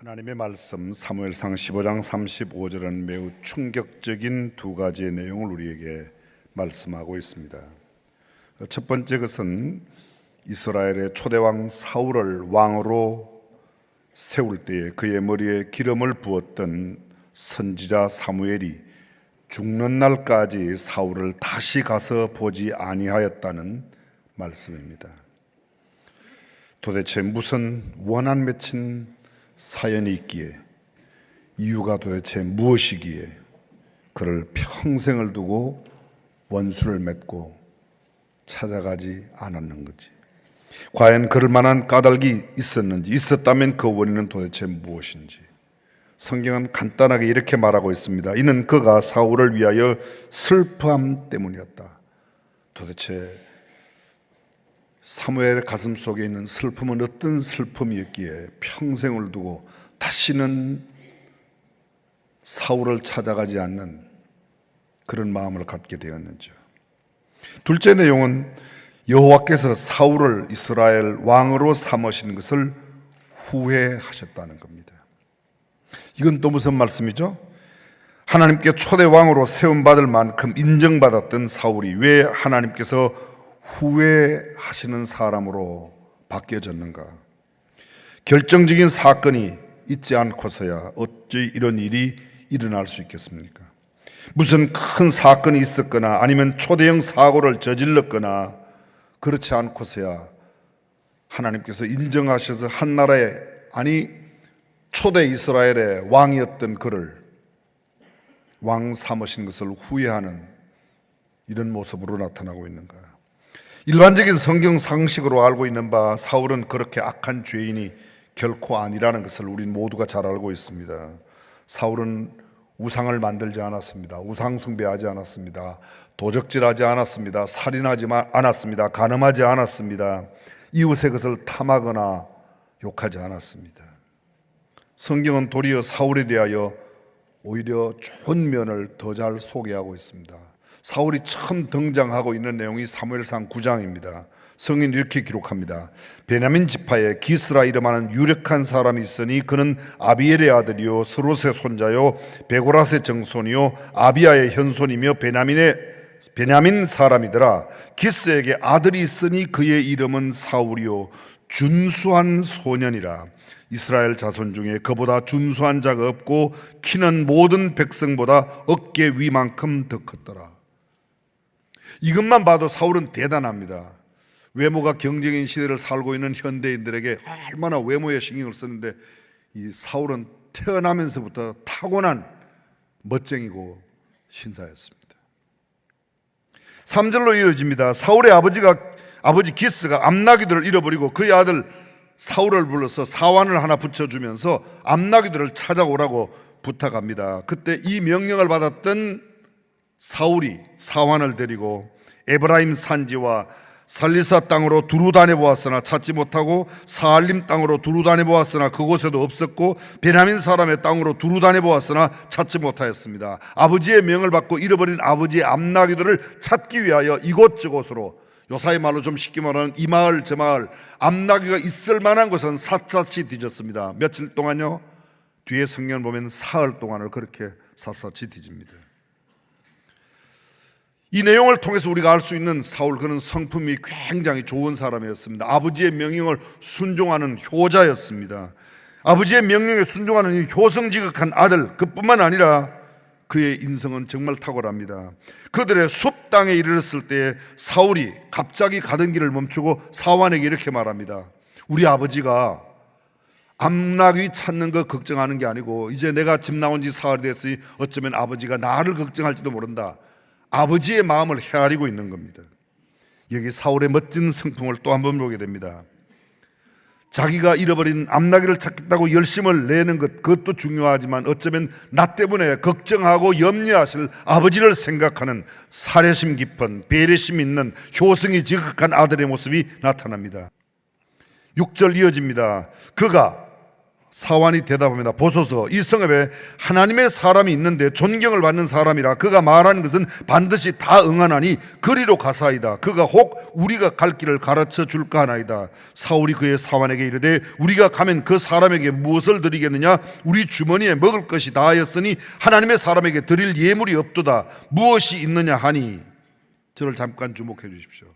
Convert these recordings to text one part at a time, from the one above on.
하나님의 말씀 사무엘상 15장 35절은 매우 충격적인 두 가지의 내용을 우리에게 말씀하고 있습니다. 첫 번째 것은 이스라엘의 초대왕 사울을 왕으로 세울 때에 그의 머리에 기름을 부었던 선지자 사무엘이 죽는 날까지 사울을 다시 가서 보지 아니하였다는 말씀입니다. 도대체 무슨 원한 맺힌 사연이 있기에, 이유가 도대체 무엇이기에 그를 평생을 두고 원수를 맺고 찾아가지 않았는지, 과연 그럴 만한 까닭이 있었는지, 있었다면 그 원인은 도대체 무엇인지 성경은 간단하게 이렇게 말하고 있습니다. 이는 그가 사울을 위하여 슬퍼함 때문이었다. 도대체 사무엘의 가슴 속에 있는 슬픔은 어떤 슬픔이었기에 평생을 두고 다시는 사울을 찾아가지 않는 그런 마음을 갖게 되었는지. 둘째 내용은 여호와께서 사울을 이스라엘 왕으로 삼으신 것을 후회하셨다는 겁니다. 이건 또 무슨 말씀이죠? 하나님께 초대 왕으로 세움받을 만큼 인정받았던 사울이 왜 하나님께서 후회하시는 사람으로 바뀌어졌는가? 결정적인 사건이 있지 않고서야 어찌 이런 일이 일어날 수 있겠습니까? 무슨 큰 사건이 있었거나 아니면 초대형 사고를 저질렀거나 그렇지 않고서야 하나님께서 인정하셔서 한 나라의, 아니 초대 이스라엘의 왕이었던 그를 왕 삼으신 것을 후회하는 이런 모습으로 나타나고 있는가? 일반적인 성경 상식으로 알고 있는 바 사울은 그렇게 악한 죄인이 결코 아니라는 것을 우리 모두가 잘 알고 있습니다. 사울은 우상을 만들지 않았습니다. 우상 숭배하지 않았습니다. 도적질하지 않았습니다. 살인하지 않았습니다. 간음하지 않았습니다. 이웃의 것을 탐하거나 욕하지 않았습니다. 성경은 도리어 사울에 대하여 오히려 좋은 면을 더 잘 소개하고 있습니다. 사울이 처음 등장하고 있는 내용이 사무엘상 9장입니다. 성경이 이렇게 기록합니다. 베냐민 지파에 기스라 이름하는 유력한 사람이 있으니 그는 아비엘의 아들이요 스롯의 손자요 베고라스의 정손이요 아비야의 현손이며 베냐민 사람이더라. 기스에게 아들이 있으니 그의 이름은 사울이요 준수한 소년이라. 이스라엘 자손 중에 그보다 준수한 자가 없고 키는 모든 백성보다 어깨 위만큼 더 컸더라. 이것만 봐도 사울은 대단합니다. 외모가 경쟁인 시대를 살고 있는 현대인들에게 얼마나 외모에 신경을 쓰는데, 이 사울은 태어나면서부터 타고난 멋쟁이고 신사였습니다. 3절로 이어집니다. 사울의 아버지 기스가 암나귀들을 잃어버리고 그의 아들 사울을 불러서 사환을 하나 붙여주면서 암나귀들을 찾아오라고 부탁합니다. 그때 이 명령을 받았던 사울이 사환을 데리고 에브라임 산지와 살리사 땅으로 두루 다녀보았으나 찾지 못하고 사알림 땅으로 두루 다녀보았으나 그곳에도 없었고 베냐민 사람의 땅으로 두루 다녀보았으나 찾지 못하였습니다. 아버지의 명을 받고 잃어버린 아버지의 암나귀들을 찾기 위하여 이곳저곳으로, 요사이 말로 좀 쉽게 말하는 이 마을 저 마을, 암나귀가 있을 만한 곳은 샅샅이 뒤졌습니다. 며칠 동안요? 뒤에 성경 보면 사흘 동안을 그렇게 샅샅이 뒤집니다. 이 내용을 통해서 우리가 알 수 있는 사울, 그는 성품이 굉장히 좋은 사람이었습니다. 아버지의 명령을 순종하는 효자였습니다. 아버지의 명령에 순종하는 이 효성지극한 아들, 그뿐만 아니라 그의 인성은 정말 탁월합니다. 그들의 숲 땅에 이르렀을 때 사울이 갑자기 가던 길을 멈추고 사환에게 이렇게 말합니다. 우리 아버지가 암나귀 찾는 거 걱정하는 게 아니고 이제 내가 집 나온 지 사흘이 됐으니 어쩌면 아버지가 나를 걱정할지도 모른다. 아버지의 마음을 헤아리고 있는 겁니다. 여기 사울의 멋진 성품을 또 한 번 보게 됩니다. 자기가 잃어버린 암나귀를 찾겠다고 열심을 내는 것, 그것도 중요하지만 어쩌면 나 때문에 걱정하고 염려하실 아버지를 생각하는 사려심 깊은, 배려심 있는, 효성이 지극한 아들의 모습이 나타납니다. 6절 이어집니다. 그가 사환이 대답합니다. 보소서, 이 성읍에 하나님의 사람이 있는데 존경을 받는 사람이라 그가 말하는 것은 반드시 다 응하나니 그리로 가사이다. 그가 혹 우리가 갈 길을 가르쳐 줄까 하나이다. 사울이 그의 사환에게 이르되 우리가 가면 그 사람에게 무엇을 드리겠느냐? 우리 주머니에 먹을 것이 다하였으니 하나님의 사람에게 드릴 예물이 없도다. 무엇이 있느냐 하니. 저를 잠깐 주목해 주십시오.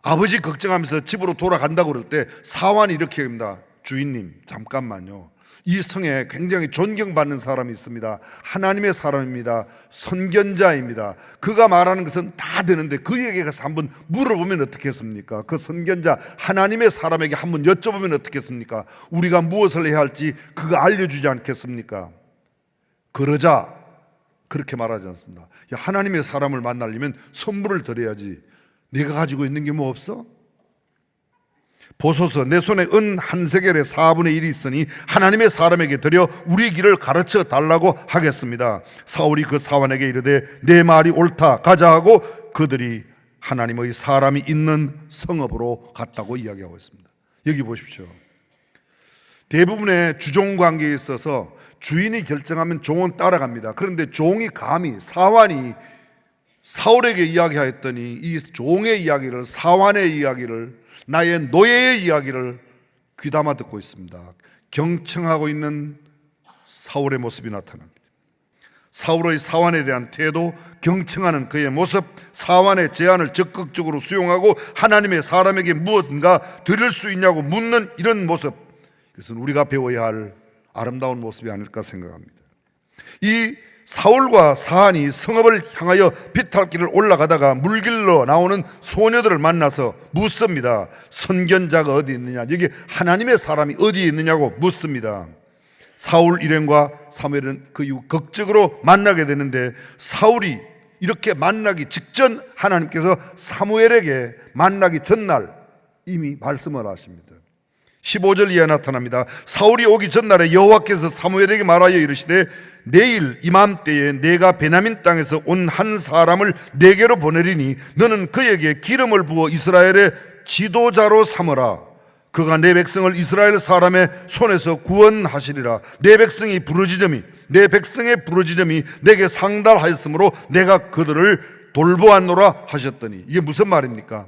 아버지 걱정하면서 집으로 돌아간다고 그럴 때 사환이 이렇게 합니다. 주인님, 잠깐만요. 이 성에 굉장히 존경받는 사람이 있습니다. 하나님의 사람입니다. 선견자입니다. 그가 말하는 것은 다 되는데 그에게 가서 한번 물어보면 어떻겠습니까? 그 선견자 하나님의 사람에게 한번 여쭤보면 어떻겠습니까? 우리가 무엇을 해야 할지 그가 알려주지 않겠습니까? 그러자 그렇게 말하지 않습니다. 야, 하나님의 사람을 만나려면 선물을 드려야지. 네가 가지고 있는 게 뭐 없어? 보소서, 내 손에 은 한 세겔의 4분의 1이 있으니 하나님의 사람에게 드려 우리 길을 가르쳐 달라고 하겠습니다. 사울이 그 사환에게 이르되 내 말이 옳다, 가자 하고 그들이 하나님의 사람이 있는 성읍으로 갔다고 이야기하고 있습니다. 여기 보십시오. 대부분의 주종 관계에 있어서 주인이 결정하면 종은 따라갑니다. 그런데 종이 감히, 사환이 사울에게 이야기하였더니 이 종의 이야기를, 사환의 이야기를, 나의 노예의 이야기를 귀담아 듣고 있습니다. 경청하고 있는 사울의 모습이 나타납니다. 사울의 사환에 대한 태도, 경청하는 그의 모습, 사환의 제안을 적극적으로 수용하고 하나님의 사람에게 무엇인가 드릴 수 있냐고 묻는 이런 모습, 이것은 우리가 배워야 할 아름다운 모습이 아닐까 생각합니다. 이 사울과 사한이 성읍을 향하여 비탈길을 올라가다가 물길로 나오는 소녀들을 만나서 묻습니다. 선견자가 어디 있느냐, 여기 하나님의 사람이 어디에 있느냐고 묻습니다. 사울 일행과 사무엘은 그 이후 극적으로 만나게 되는데, 사울이 이렇게 만나기 직전 하나님께서 사무엘에게 만나기 전날 이미 말씀을 하십니다. 15절 이하에 나타납니다. 사울이 오기 전날에 여호와께서 사무엘에게 말하여 이르시되 내일 이맘때에 내가 베냐민 땅에서 온 한 사람을 내게로 보내리니 너는 그에게 기름을 부어 이스라엘의 지도자로 삼으라. 그가 내 백성을 이스라엘 사람의 손에서 구원하시리라. 내 백성의 부르짖음이 내게 상달하였으므로 내가 그들을 돌보았노라 하셨더니, 이게 무슨 말입니까?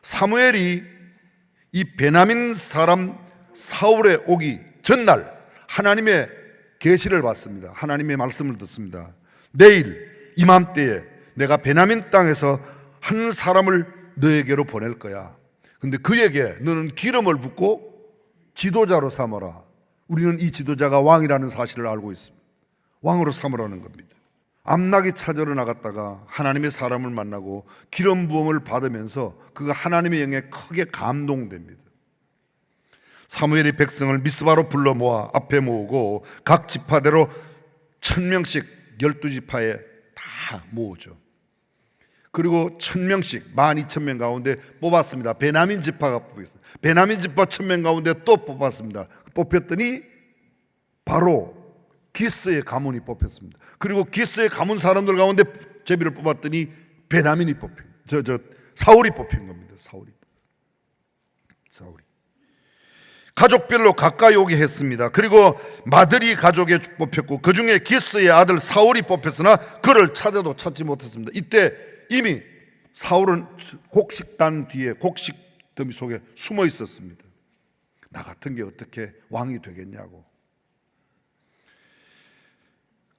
사무엘이 이 베냐민 사람 사울에 오기 전날 하나님의 계시를 받습니다. 하나님의 말씀을 듣습니다. 내일 이맘때에 내가 베냐민 땅에서 한 사람을 너에게로 보낼 거야. 근데 그에게 너는 기름을 붓고 지도자로 삼아라. 우리는 이 지도자가 왕이라는 사실을 알고 있습니다. 왕으로 삼으라는 겁니다. 암나기 찾으러 나갔다가 하나님의 사람을 만나고 기름 부음을 받으면서 그가 하나님의 영에 크게 감동됩니다. 사무엘이 백성을 미스바로 불러 모아 앞에 모으고 각 지파대로 1000명씩 12지파에 다 모으죠. 그리고 1000명씩 12,000명 가운데 뽑았습니다. 베냐민 지파가 뽑혔어요. 베냐민 지파 1000명 가운데 또 뽑았습니다. 뽑혔더니 바로 기스의 가문이 뽑혔습니다. 그리고 기스의 가문 사람들 가운데 제비를 뽑았더니 베냐민이 뽑힌, 사울이 뽑힌 겁니다. 사울이. 가족별로 가까이 오게 했습니다. 그리고 마드리 가족에 뽑혔고 그 중에 기스의 아들 사울이 뽑혔으나 그를 찾아도 찾지 못했습니다. 이때 이미 사울은 곡식단 뒤에, 곡식더미 속에 숨어 있었습니다. 나 같은 게 어떻게 왕이 되겠냐고.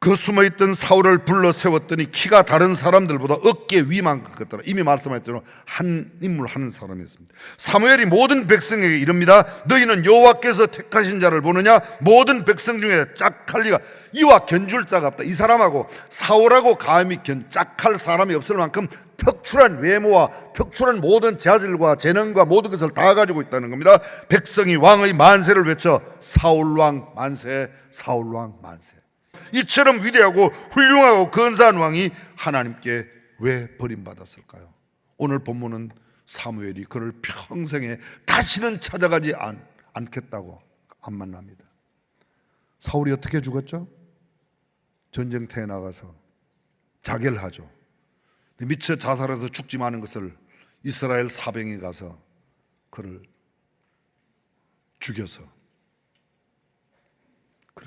그 숨어있던 사울을 불러 세웠더니 키가 다른 사람들보다 어깨 위만큼 컸더라. 이미 말씀하셨죠. 한 인물 하는 사람이었습니다. 사무엘이 모든 백성에게 이릅니다. 너희는 여호와께서 택하신 자를 보느냐? 모든 백성 중에 짝할 리가, 이와 견줄 자가 없다. 이 사람하고 사울하고 감히 짝할 사람이 없을 만큼 특출한 외모와 특출한 모든 자질과 재능과 모든 것을 다 가지고 있다는 겁니다. 백성이 왕의 만세를 외쳐 사울왕 만세, 사울왕 만세. 이처럼 위대하고 훌륭하고 근사한 왕이 하나님께 왜 버림받았을까요? 오늘 본문은 사무엘이 그를 평생에 다시는 찾아가지 않겠다고 안 만납니다. 사울이 어떻게 죽었죠? 전쟁터에 나가서 자결하죠. 미처 자살해서 죽지 않은 것을 이스라엘 사병이 가서 그를 죽여서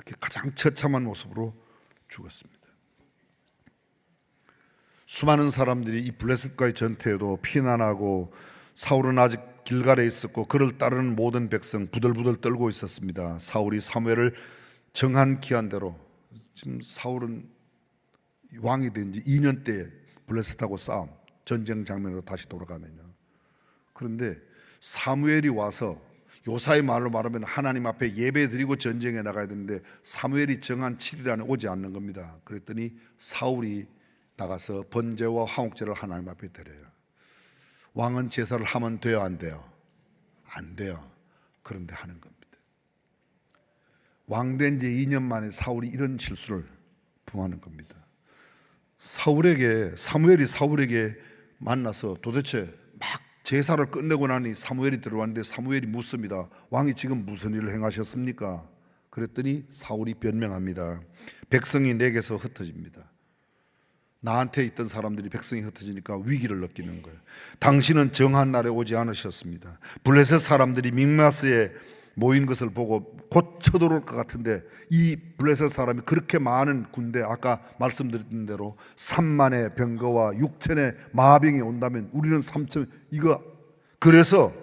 그렇게 가장 처참한 모습으로 죽었습니다. 수많은 사람들이 이 블레셋과의 전투에도 피난하고 사울은 아직 길갈에 있었고 그를 따르는 모든 백성 부들부들 떨고 있었습니다. 사울이 사무엘을 정한 기한대로, 지금 사울은 왕이 된 지 2년째 블레셋하고 싸움, 전쟁 장면으로 다시 돌아가면요. 그런데 사무엘이 와서, 요사의 말로 말하면 하나님 앞에 예배 드리고 전쟁에 나가야 되는데 사무엘이 정한 7일 안에 오지 않는 겁니다. 그랬더니 사울이 나가서 번제와 화목제를 하나님 앞에 드려요. 왕은 제사를 하면 돼요, 안 돼요? 안 돼요. 그런데 하는 겁니다. 왕된 지 2년 만에 사울이 이런 실수를 범하는 겁니다. 사무엘이 사울에게 만나서 도대체 막 제사를 끝내고 나니 사무엘이 들어왔는데 사무엘이 묻습니다. 왕이 지금 무슨 일을 행하셨습니까? 그랬더니 사울이 변명합니다. 백성이 내게서 흩어집니다. 나한테 있던 사람들이 백성이 흩어지니까 위기를 느끼는 거예요. 당신은 정한 날에 오지 않으셨습니다. 블레셋 사람들이 mik마스에 모인 것을 보고 곧 쳐들어올 것 같은데 이 블레셋 사람이 그렇게 많은 군대, 아까 말씀드린 대로 3만의 병거와 6천의 마병이 온다면 우리는 3천, 그래서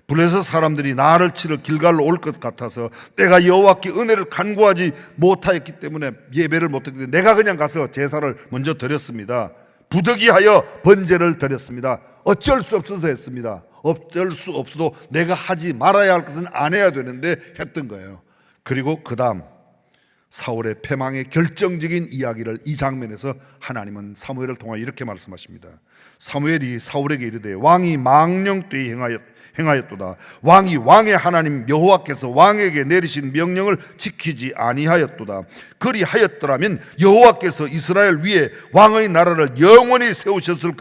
블레셋 사람들이 나를 치러 길갈로 올 것 같아서 내가 여호와께 은혜를 간구하지 못하였기 때문에 예배를 못했기 때문에 내가 그냥 가서 제사를 먼저 드렸습니다. 부득이하여 번제를 드렸습니다. 어쩔 수 없어서 했습니다. 어쩔 수 없어도 내가 하지 말아야 할 것은 안 해야 되는데 했던 거예요. 그리고 그 다음 사울의 패망의 결정적인 이야기를 이 장면에서 하나님은 사무엘을 통하여 이렇게 말씀하십니다. 사무엘이 사울에게 이르되 왕이 망령되이 행하였도다. 왕이 왕의 하나님 여호와께서 왕에게 내리신 명령을 지키지 아니하였도다. 그리하였더라면 여호와께서 이스라엘 위에 왕의 나라를 영원히 세우셨을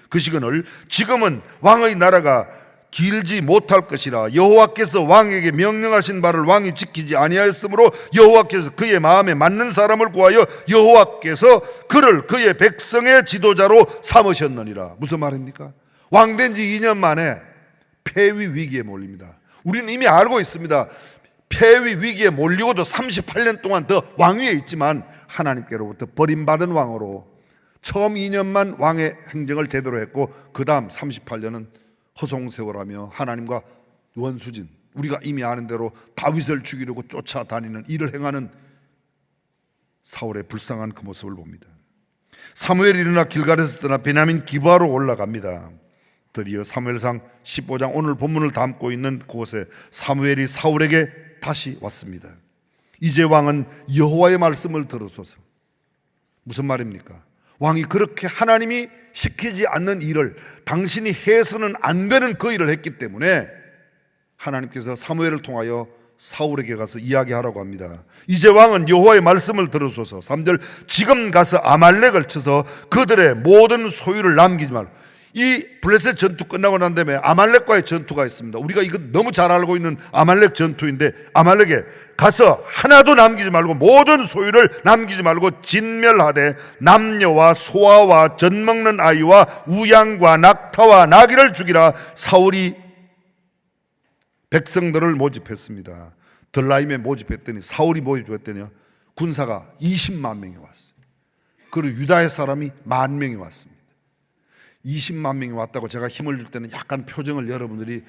것이거늘 지금은 왕의 나라가 길지 못할 것이라. 여호와께서 왕에게 명령하신 바를 왕이 지키지 아니하였으므로 여호와께서 그의 마음에 맞는 사람을 구하여 여호와께서 그를 그의 백성의 지도자로 삼으셨느니라. 무슨 말입니까? 왕된 지 2년 만에 폐위 위기에 몰립니다. 우리는 이미 알고 있습니다. 폐위 위기에 몰리고도 38년 동안 더 왕위에 있지만 하나님께로부터 버림받은 왕으로 처음 2년만 왕의 행정을 제대로 했고 그 다음 38년은 허송세월하며 하나님과 원수진, 우리가 이미 아는 대로 다윗을 죽이려고 쫓아다니는 일을 행하는 사울의 불쌍한 그 모습을 봅니다. 사무엘이 일어나 길갈에서 떠나 베냐민 기브아로 올라갑니다. 드디어 사무엘상 15장 오늘 본문을 담고 있는 그곳에 사무엘이 사울에게 다시 왔습니다. 이제 왕은 여호와의 말씀을 들으소서. 무슨 말입니까? 왕이 그렇게 하나님이 시키지 않는 일을 당신이 해서는 안 되는 그 일을 했기 때문에 하나님께서 사무엘을 통하여 사울에게 가서 이야기하라고 합니다. 이제 왕은 여호와의 말씀을 들으소서. 3절 지금 가서 아말렉을 쳐서 그들의 모든 소유를 남기지 말고. 이 블레셋 전투 끝나고 난 다음에 아말렉과의 전투가 있습니다. 우리가 이거 너무 잘 알고 있는 아말렉 전투인데 아말렉에 가서 하나도 남기지 말고 모든 소유를 남기지 말고 진멸하되 남녀와 소아와 젖먹는 아이와 우양과 낙타와 나귀를 죽이라. 사울이 백성들을 모집했습니다. 들라임에 모집했더니 사울이 모집했더니 군사가 20만 명이 왔어요. 그리고 유다의 사람이 10,000명이 왔습니다. 20만 명이 왔다고 제가 힘을 줄 때는 약간 표정을 여러분들이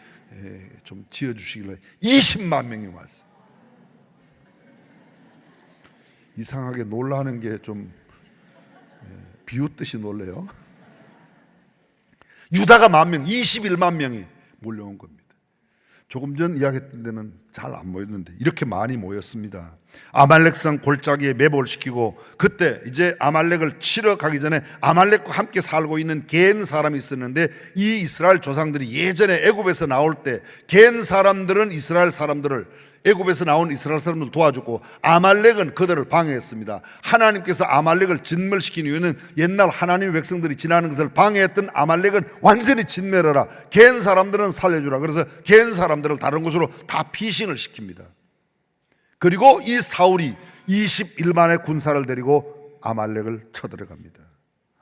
좀 지어주시길래 20만 명이 왔어요. 이상하게 놀라는 게 좀 비웃듯이 놀래요. 유다가 10,000명, 21만 명이 몰려온 겁니다. 조금 전 이야기했던 데는 잘 안 모였는데 이렇게 많이 모였습니다. 아말렉성 골짜기에 매복을 시키고 그때 이제 아말렉을 치러 가기 전에 아말렉과 함께 살고 있는 겐 사람이 있었는데 이 이스라엘 조상들이 예전에 애굽에서 나올 때 겐 사람들은 이스라엘 사람들을 애굽에서 나온 이스라엘 사람들 도와줬고 아말렉은 그들을 방해했습니다. 하나님께서 아말렉을 진멸시킨 이유는 옛날 하나님의 백성들이 지나는 것을 방해했던 아말렉은 완전히 진멸하라. 겐 사람들은 살려주라. 그래서 겐 사람들을 다른 곳으로 다 피신을 시킵니다. 그리고 이 사울이 21만의 군사를 데리고 아말렉을 쳐들어갑니다.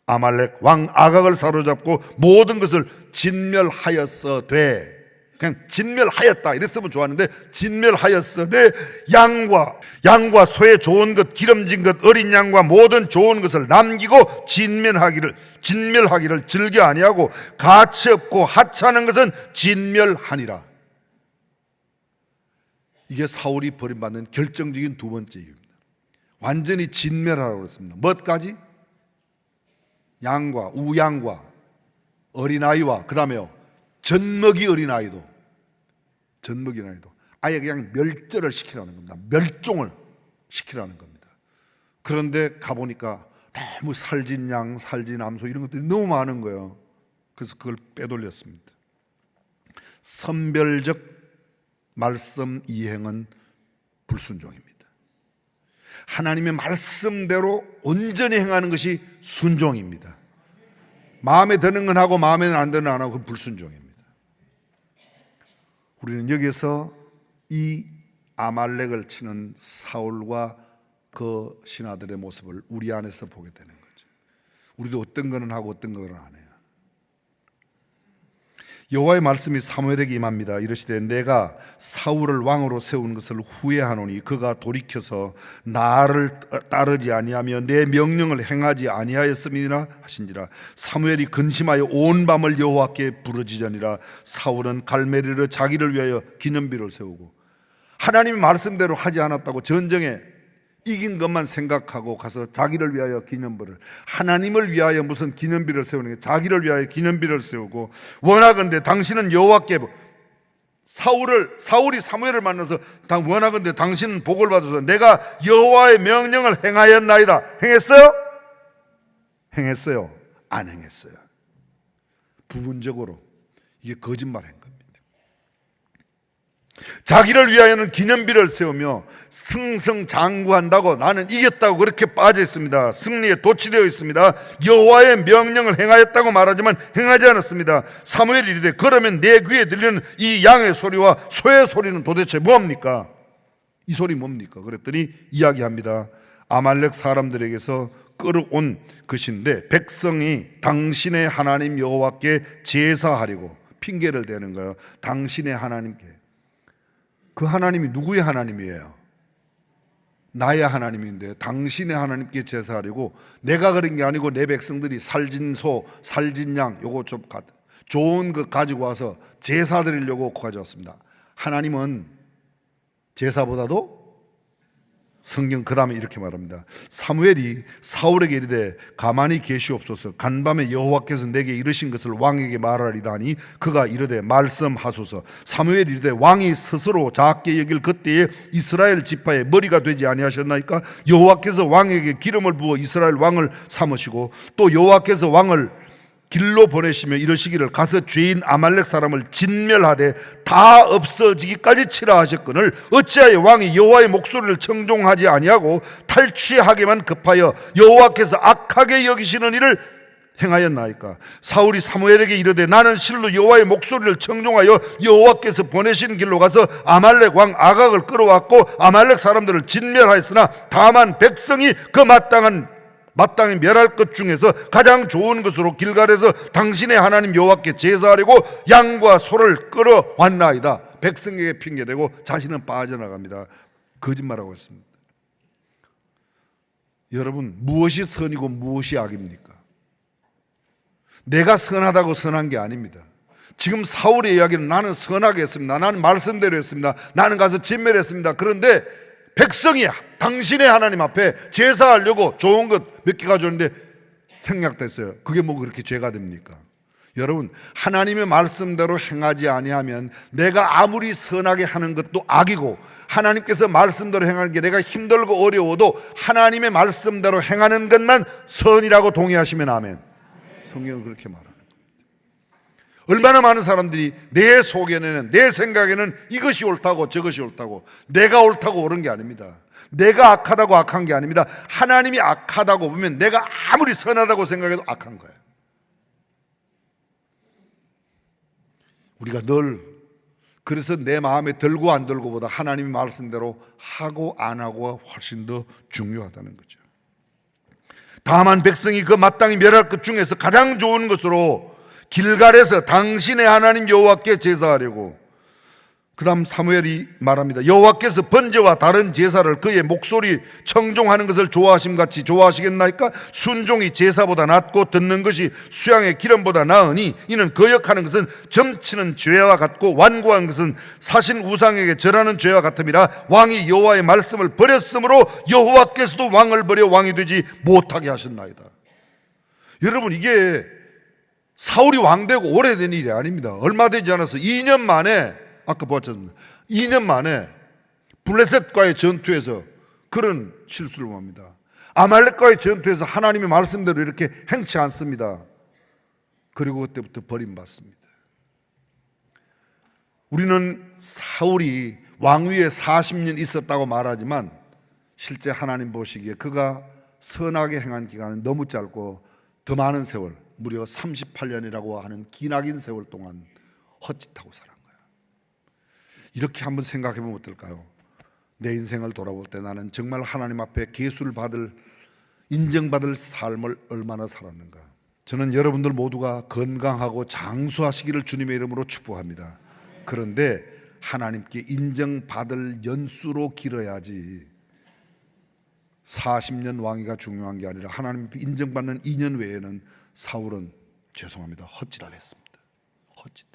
아말렉 왕 아각을 사로잡고 모든 것을 진멸하였어되 그냥 진멸하였다 이랬으면 좋았는데 진멸하였으되 양과 소의 좋은 것, 기름진 것, 어린 양과 모든 좋은 것을 남기고 진멸하기를 즐겨 아니하고 가치 없고 하찮은 것은 진멸하니라. 이게 사울이 버림받는 결정적인 두 번째 이유입니다. 완전히 진멸하라고 그랬습니다. 뭐까지? 양과 우양과 어린아이와 그 다음에요 젖먹이 어린아이도 아예 그냥 멸절을 시키라는 겁니다. 멸종을 시키라는 겁니다. 그런데 가보니까 너무 살진 양, 살진 암소 이런 것들이 너무 많은 거예요. 그래서 그걸 빼돌렸습니다. 선별적 말씀 이행은 불순종입니다. 하나님의 말씀대로 온전히 행하는 것이 순종입니다. 마음에 드는 건 하고 마음에 안 드는 건 안 하고 그건 불순종입니다. 우리는 여기서 이 아말렉을 치는 사울과 그 신하들의 모습을 우리 안에서 보게 되는 거죠. 우리도 어떤 거는 하고 어떤 거는 안 해요. 여호와의 말씀이 사무엘에게 임합니다. 이르시되 내가 사울을 왕으로 세운 것을 후회하노니 그가 돌이켜서 나를 따르지 아니하며 내 명령을 행하지 아니하였음이니라 하신지라. 사무엘이 근심하여 온 밤을 여호와께 부르짖으니라. 사울은 갈멜리로 자기를 위하여 기념비를 세우고 하나님의 말씀대로 하지 않았다고 전쟁에 이긴 것만 생각하고 가서 자기를 위하여 기념비를, 하나님을 위하여 무슨 기념비를 세우는 게 자기를 위하여 기념비를 세우고 원하건대 당신은 여호와께 사울이 사무엘을 만나서 원하건대 당신은 복을 받아서 내가 여호와의 명령을 행하였나이다. 행했어요? 행했어요? 안 행했어요? 부분적으로 이게 거짓말한 겁니다. 자기를 위하여는 기념비를 세우며 승승장구한다고 나는 이겼다고 그렇게 빠져 있습니다. 승리에 도취되어 있습니다. 여호와의 명령을 행하였다고 말하지만 행하지 않았습니다. 사무엘이 이르되 그러면 내 귀에 들리는 이 양의 소리와 소의 소리는 도대체 뭡니까? 이 소리 뭡니까? 그랬더니 이야기합니다. 아말렉 사람들에게서 끌어온 것인데 백성이 당신의 하나님 여호와께 제사하려고 핑계를 대는 거예요. 당신의 하나님께. 그 하나님이 누구의 하나님이에요? 나의 하나님인데 당신의 하나님께 제사하려고 내가 그런 게 아니고 내 백성들이 살진 소, 살진 양 요거 좀 좋은 거 가지고 와서 제사 드리려고 가져왔습니다. 하나님은 제사보다도 성경 그 다음에 이렇게 말합니다. 사무엘이 사울에게 이르되 가만히 계시옵소서. 간밤에 여호와께서 내게 이르신 것을 왕에게 말하리다니 그가 이르되 말씀하소서. 사무엘이 이르되 왕이 스스로 작게 여길 그때에 이스라엘 지파의 머리가 되지 아니하셨나이까? 여호와께서 왕에게 기름을 부어 이스라엘 왕을 삼으시고 또 여호와께서 왕을 길로 보내시며 이러시기를 가서 죄인 아말렉 사람을 진멸하되 다 없어지기까지 치라 하셨거늘 어찌하여 왕이 여호와의 목소리를 청종하지 아니하고 탈취하기만 급하여 여호와께서 악하게 여기시는 일을 행하였나이까? 사울이 사무엘에게 이르되 나는 실로 여호와의 목소리를 청종하여 여호와께서 보내신 길로 가서 아말렉 왕 아각을 끌어왔고 아말렉 사람들을 진멸하였으나 다만 백성이 그 마땅히 멸할 것 중에서 가장 좋은 것으로 길갈에서 당신의 하나님 여호와께 제사하려고 양과 소를 끌어왔나이다. 백성에게 핑계대고 자신은 빠져나갑니다. 거짓말하고 있습니다. 여러분, 무엇이 선이고 무엇이 악입니까? 내가 선하다고 선한 게 아닙니다. 지금 사울의 이야기는 나는 선하게 했습니다. 나는 말씀대로 했습니다. 나는 가서 진멸했습니다. 그런데 백성이 당신의 하나님 앞에 제사하려고 좋은 것 몇 개 가져오는데 생략됐어요. 그게 뭐 그렇게 죄가 됩니까? 여러분, 하나님의 말씀대로 행하지 아니하면 내가 아무리 선하게 하는 것도 악이고 하나님께서 말씀대로 행하는 게 내가 힘들고 어려워도 하나님의 말씀대로 행하는 것만 선이라고 동의하시면 아멘. 성경은 그렇게 말합니다. 얼마나 많은 사람들이 내 속에는 내 생각에는 이것이 옳다고 저것이 옳다고 내가 옳다고 옳은 게 아닙니다. 내가 악하다고 악한 게 아닙니다. 하나님이 악하다고 보면 내가 아무리 선하다고 생각해도 악한 거예요. 우리가 늘 그래서 내 마음에 들고 안 들고보다 하나님의 말씀대로 하고 안 하고가 훨씬 더 중요하다는 거죠. 다만 백성이 그 마땅히 멸할 것 중에서 가장 좋은 것으로 길갈에서 당신의 하나님 여호와께 제사하려고 그 다음 사무엘이 말합니다. 여호와께서 번제와 다른 제사를 그의 목소리 청종하는 것을 좋아하심같이 좋아하시겠나이까? 순종이 제사보다 낫고 듣는 것이 수양의 기름보다 나으니 이는 거역하는 것은 점치는 죄와 같고 완고한 것은 사신 우상에게 절하는 죄와 같음이라. 왕이 여호와의 말씀을 버렸으므로 여호와께서도 왕을 버려 왕이 되지 못하게 하셨나이다. 여러분, 이게 사울이 왕되고 오래된 일이 아닙니다. 얼마 되지 않아서 2년 만에, 아까 보았잖습니다. 2년 만에 블레셋과의 전투에서 그런 실수를 합니다. 아말렉과의 전투에서 하나님의 말씀대로 이렇게 행치 않습니다. 그리고 그때부터 버림받습니다. 우리는 사울이 왕위에 40년 있었다고 말하지만 실제 하나님 보시기에 그가 선하게 행한 기간은 너무 짧고 더 많은 세월, 무려 38년이라고 하는 기나긴 세월 동안 헛짓하고 살아. 이렇게 한번 생각해 보면 어떨까요? 내 인생을 돌아볼 때 나는 정말 하나님 앞에 계수를 받을, 인정받을 삶을 얼마나 살았는가. 저는 여러분들 모두가 건강하고 장수하시기를 주님의 이름으로 축복합니다. 그런데 하나님께 인정받을 연수로 길어야지 40년 왕위가 중요한 게 아니라 하나님 앞에 인정받는 2년 외에는 사울은 죄송합니다, 헛짓을 했습니다. 헛짓해.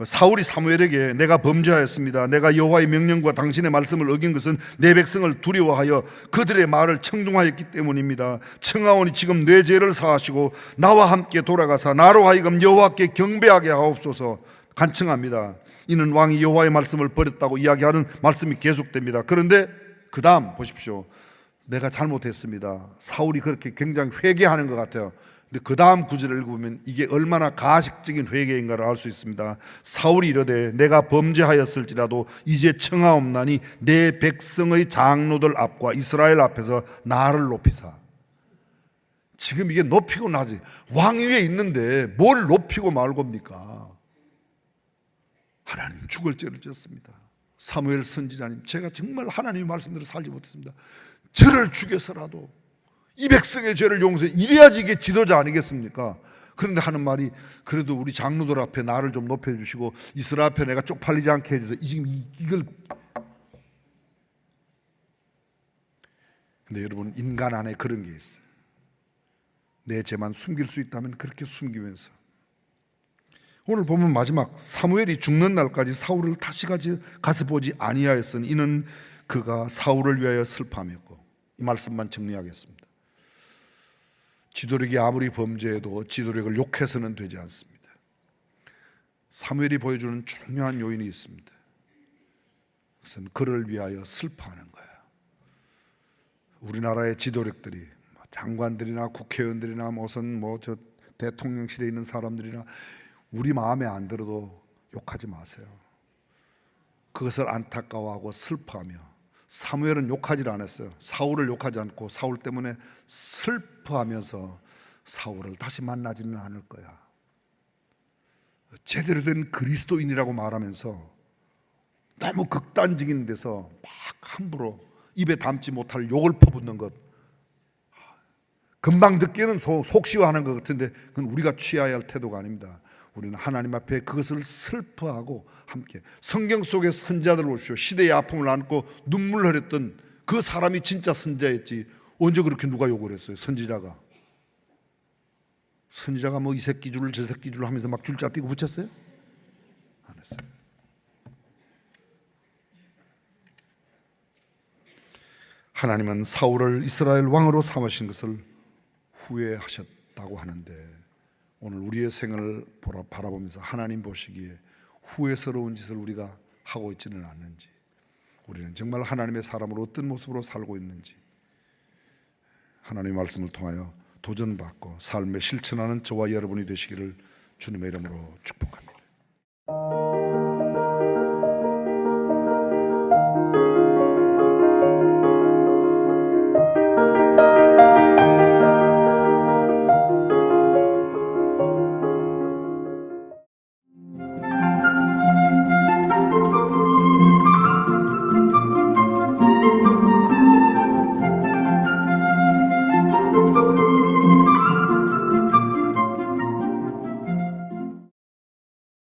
사울이 사무엘에게 내가 범죄하였습니다. 내가 여호와의 명령과 당신의 말씀을 어긴 것은 내 백성을 두려워하여 그들의 말을 청중하였기 때문입니다. 청하오니 지금 내 죄를 사하시고 나와 함께 돌아가사 나로 하여금 여호와께 경배하게 하옵소서. 간청합니다. 이는 왕이 여호와의 말씀을 버렸다고 이야기하는 말씀이 계속됩니다. 그런데 그 다음 보십시오. 내가 잘못했습니다. 사울이 그렇게 굉장히 회개하는 것 같아요. 근데 그 다음 구절을 읽으면 이게 얼마나 가식적인 회개인가를 알 수 있습니다. 사울이 이르되 내가 범죄하였을지라도 이제 청하옵나니 내 백성의 장로들 앞과 이스라엘 앞에서 나를 높이사. 지금 이게 높이고 나지, 왕위에 있는데 뭘 높이고 말 겁니까? 하나님 죽을 죄를 지었습니다. 사무엘 선지자님, 제가 정말 하나님의 말씀대로 살지 못했습니다. 저를 죽여서라도 이 백성의 죄를 용서해, 이래야지 이게 지도자 아니겠습니까? 그런데 하는 말이 그래도 우리 장로들 앞에 나를 좀 높여주시고 이스라엘 앞에 내가 쪽팔리지 않게 해주세요. 지금 이걸. 근데 여러분, 인간 안에 그런 게 있어요. 내 죄만 숨길 수 있다면 그렇게 숨기면서, 오늘 보면 마지막 사무엘이 죽는 날까지 사울을 다시 가서 보지 아니하였으니 이는 그가 사울을 위하여 슬퍼하였고. 이 말씀만 정리하겠습니다. 지도력이 아무리 범죄해도 지도력을 욕해서는 되지 않습니다. 사무엘이 보여주는 중요한 요인이 있습니다. 그것은 그를 위하여 슬퍼하는 거예요. 우리나라의 지도력들이 장관들이나 국회의원들이나 무슨 저 대통령실에 있는 사람들이나 우리 마음에 안 들어도 욕하지 마세요. 그것을 안타까워하고 슬퍼하며, 사무엘은 욕하지 않았어요. 사울을 욕하지 않고 사울 때문에 슬퍼하면서 사울을 다시 만나지는 않을 거야. 제대로 된 그리스도인이라고 말하면서 너무 극단적인 데서 막 함부로 입에 담지 못할 욕을 퍼붓는 것, 금방 듣기에는 속 시원하는 것 같은데 그건 우리가 취해야 할 태도가 아닙니다. 우리는 하나님 앞에 그것을 슬퍼하고 함께, 성경 속의 선자들 보십시오. 시대의 아픔을 안고 눈물 흘렸던 그 사람이 진짜 선자였지. 언제 그렇게 누가 욕을 했어요? 선지자가 뭐 이 새끼 줄 저 새끼 줄 하면서 막 줄자 띄고 붙였어요? 안 했어요. 하나님은 사울을 이스라엘 왕으로 삼으신 것을 후회하셨다고 하는데, 오늘 우리의 생을 바라보면서 하나님 보시기에 후회스러운 짓을 우리가 하고 있지는 않는지, 우리는 정말 하나님의 사람으로 어떤 모습으로 살고 있는지 하나님의 말씀을 통하여 도전받고 삶에 실천하는 저와 여러분이 되시기를 주님의 이름으로 축복합니다.